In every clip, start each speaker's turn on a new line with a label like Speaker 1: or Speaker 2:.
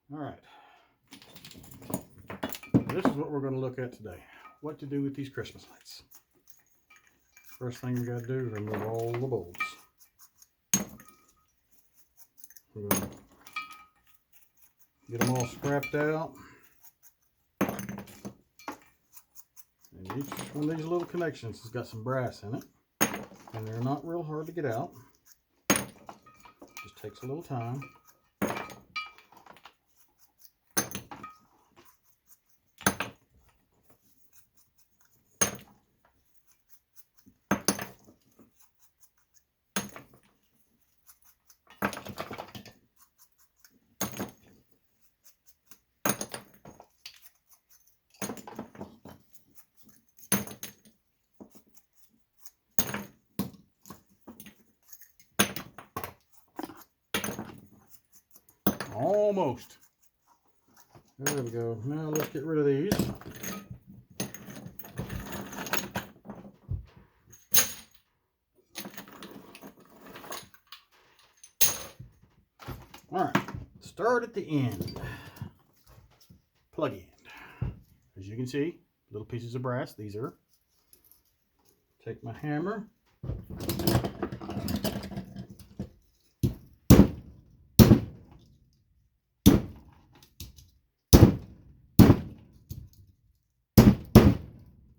Speaker 1: All right. This is what we're going to look at today. What to do with these Christmas lights. First thing we got to do is remove all the bulbs. We're going to get them all scrapped out. And each one of these little connections has got some brass in it. And they're not real hard to get out. Just takes a little time. Almost. There we go. Now let's get rid of these. All right. Start at the end. Plug end. As you can see, little pieces of brass. These are. Take my hammer.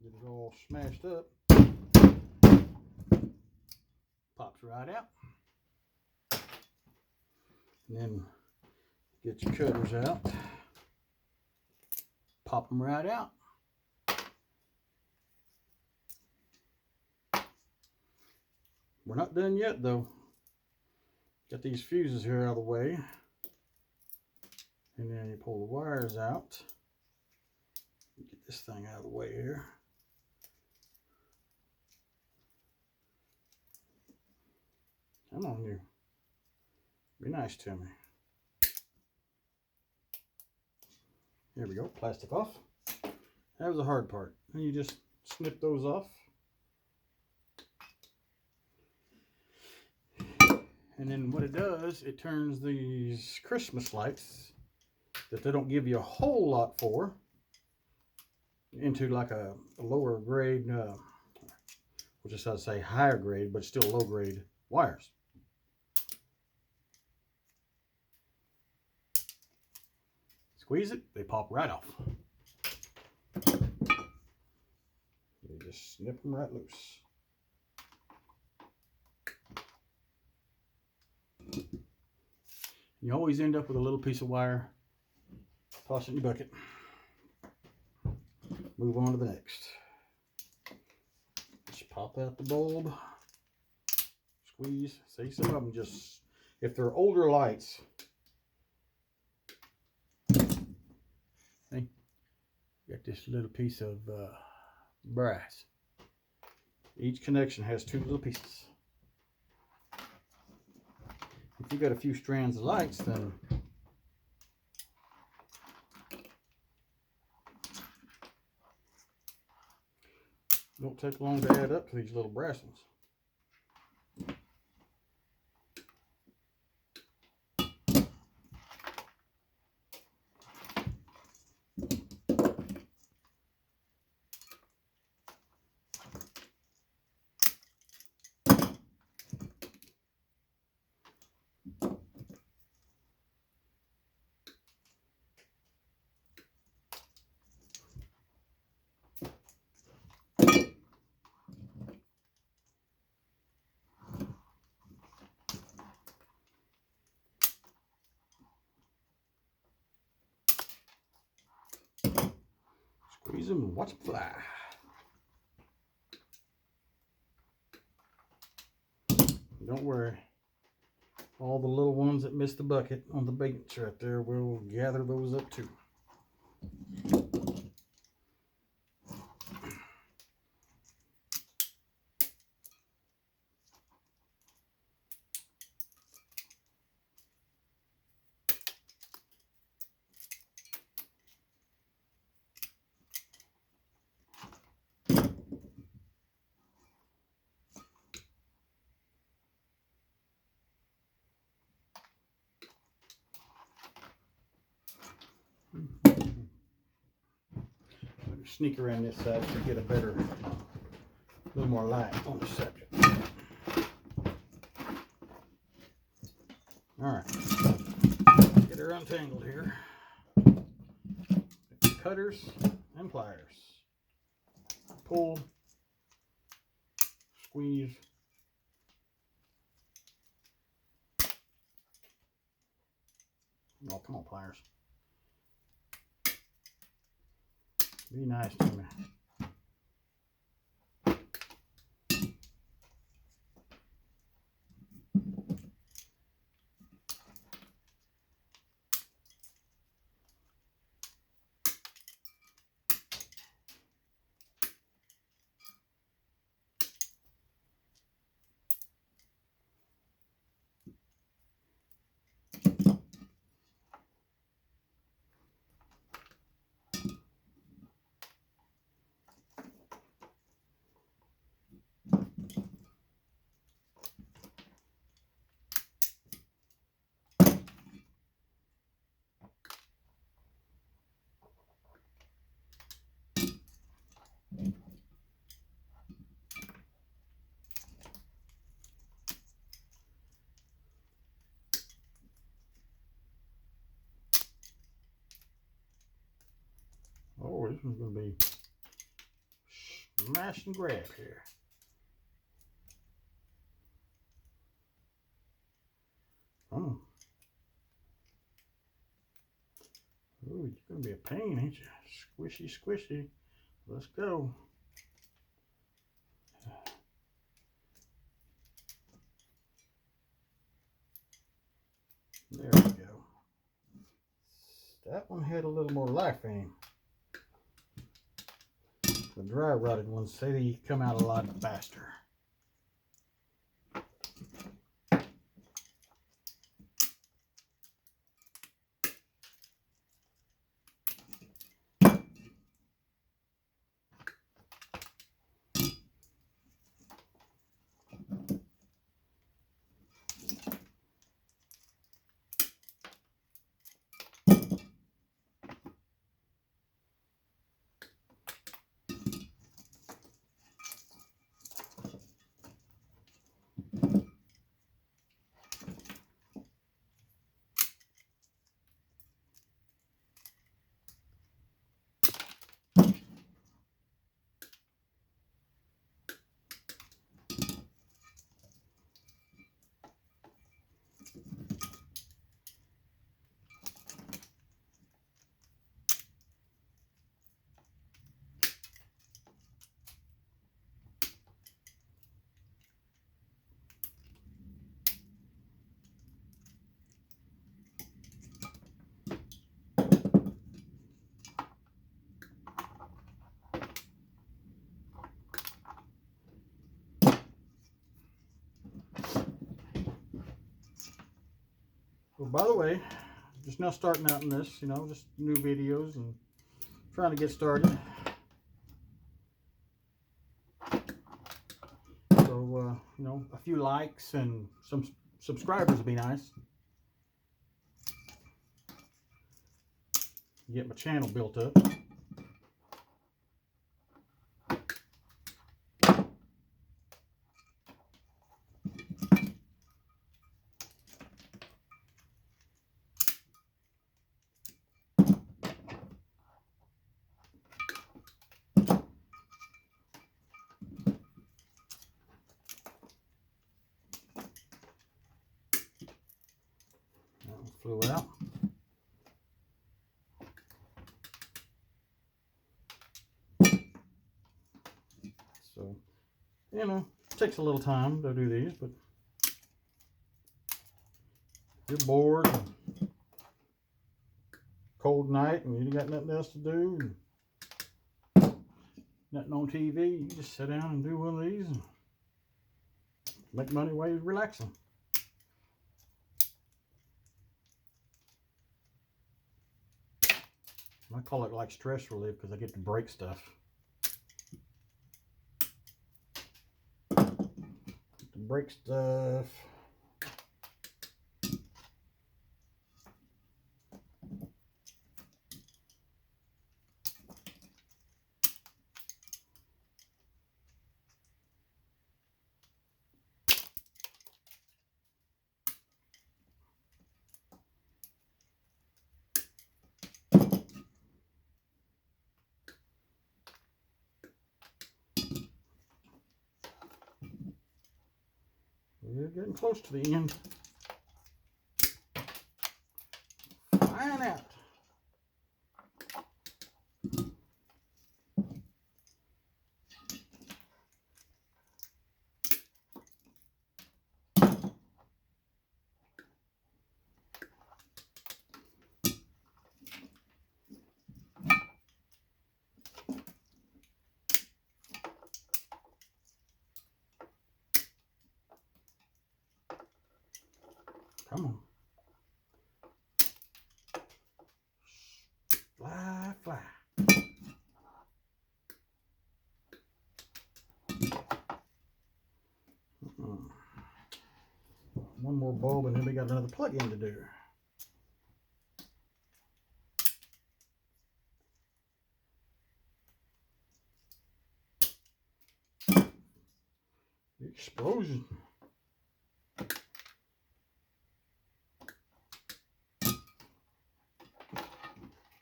Speaker 1: Get it all smashed up. Pops right out. And then get your cutters out. Pop them right out. We're not done yet though. Got these fuses here out of the way. And then you pull the wires out. Get this thing out of the way here. Come on, you. Be nice to me. There we go. Plastic off. That was the hard part. And you just snip those off. And then what it does, it turns these Christmas lights that they don't give you a whole lot for into like a lower grade, which is I'd say higher grade, but still low grade wires. Squeeze it, they pop right off. You just snip them right loose. You always end up with a little piece of wire. Toss it in your bucket. Move on to the next. Just pop out the bulb. Squeeze. See, some of them just, if they're older lights, see, got this little piece of brass. Each connection has two little pieces. If you got a few strands of lights, then it don't take long to add up to these little brass ones. Squeeze them and watch them fly. Don't worry. All the little ones that missed the bucket on the bench right there, we'll gather those up too. sneak around this side to get a little more light on the subject. All right, get her untangled here. Cutters and pliers. Pull, squeeze. Oh, come on, pliers. Be nice to me. Oh, this one's going to be smash and grab here. Oh. Ooh, you're going to be a pain, ain't you? Squishy, squishy. Let's go. There we go. That one had a little more life in him. The dry rotted ones say they come out a lot faster. Well, by the way, just now starting out in this, you know, just new videos and trying to get started. So, you know, a few likes and some subscribers would be nice. Get my channel built up. Flew out. So, you know, it takes a little time to do these, but if you're bored, and cold night, and you got nothing else to do, and nothing on TV, you just sit down and do one of these and make money while you're relaxing. I call it like stress relief because I get to break stuff. Break stuff. We're getting close to the end. Flying out. Come on. Fly, fly. One more bulb and then we got another plug-in to do. The explosion.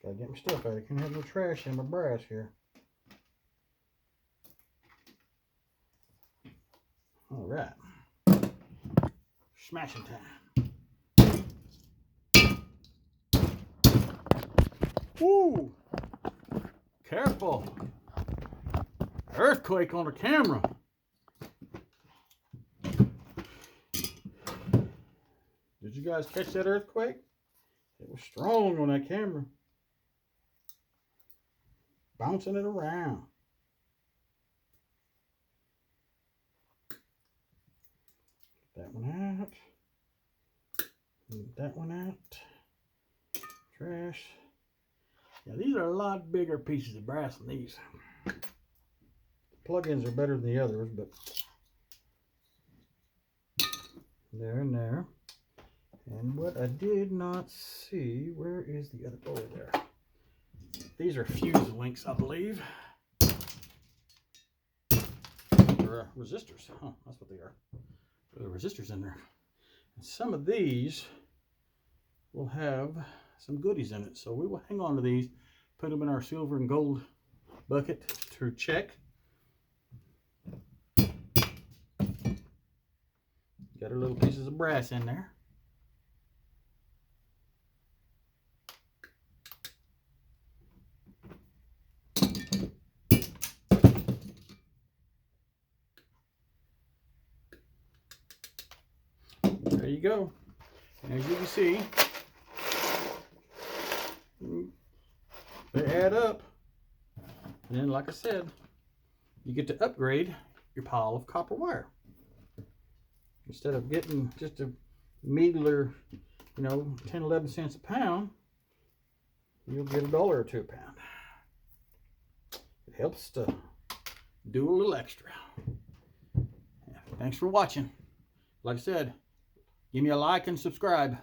Speaker 1: Gotta get my stuff out. I can't have no trash in my brass here. All right. Smashing time. Woo! Careful. Earthquake on the camera. Did you guys catch that earthquake? It was strong on that camera. Bouncing it around. That one out. That one out. Trash. Yeah, these are a lot bigger pieces of brass than these. The plug-ins are better than the others, but there and there. And what I did not see, where is the other? Oh, there. These are fuse links, I believe. Or resistors. Huh, that's what they are. There are resistors in there. And some of these will have some goodies in it. So we will hang on to these, put them in our silver and gold bucket to check. Got our little pieces of brass in there. There you go. And as you can see, they add up. And then, like I said, you get to upgrade your pile of copper wire. Instead of getting just a meager, 10, 11 cents a pound, you'll get $1 or $2 a pound. It helps to do a little extra. Yeah, thanks for watching. Like I said, give me a like and subscribe.